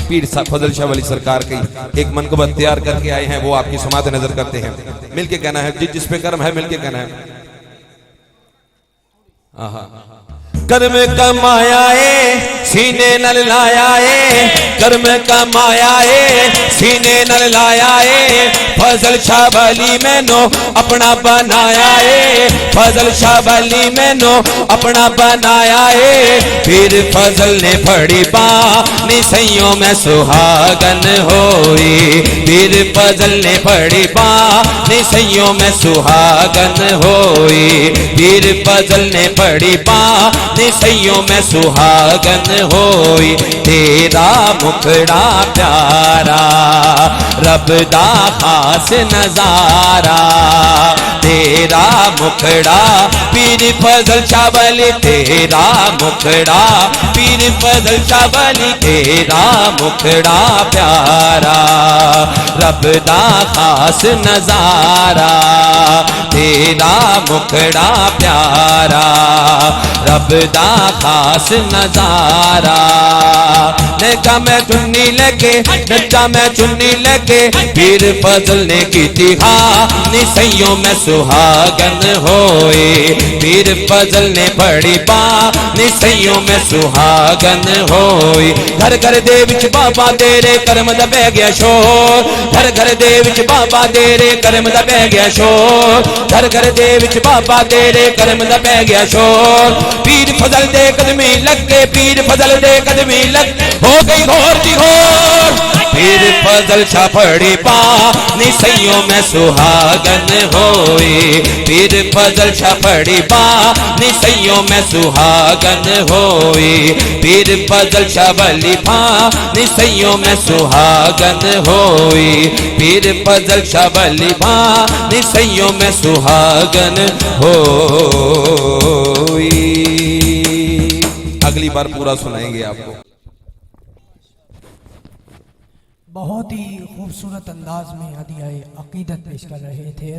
पीर फजल शाह वली सरकार की एक मनकबत तैयार करके आए हैं, वो आपकी समात नजर करते हैं। मिलके कहना है, जिस पे कर्म है मिलके कहना है। कर्म कमाया सीने नल लाया कर्म कमाया सीने नल लाया फजल शाह वली मैनो अपना बनाया फजल शाह वली मैनो अपना बनाया फिर फजल ने फड़ी पानी सैयों में सुहागन होई फिर फजल ने फड़ी पानी सैयों में सुहागन होई फिर फजल ने फड़ी पानी सैयों में सुहागन होई तेरा मुखड़ा प्यारा रब दा खास नजारा तेरा मुखड़ा पीर फजल शाह वली तेरा मुखड़ा पीर फजल शाह वली तेरा मुखड़ा प्यारा रब दा खास नजारा तेरा मुखड़ा प्यारा रब दा खास नजारा नचा में चुन्नी लगे नचा में चुन्नी लगे पीर फजल ने की निसैयों में सुहागन होए पीर फजल ने बड़ी पा निसैयों में सुहागन होए घर घर दे विच बाबा तेरे कर्म दा बह गया शोर घर घर दे विच बाबा तेरे कर्म दा बह गया शोर घर घर दे विच बाबा तेरे कर्म दा बह गया शोर पीर फजल दे कदमी लग के पीर फजल दे कदमी लग हो गई घोर दी घोर पीर फजल शाह फड़ी पा निसैयों में सुहागन होए पीर फजल शाह फड़ी पा निसैयों में सुहागन होए पीर फजल शाह वली पा निसैयों में सुहागन होए पीर फजल शाह वली पा निसैयों में सुहागन होए। अगली बार पूरा सुनाएंगे आपको। बहुत ही खूबसूरत अंदाज में हदिया अकीदत पेश कर रहे थे।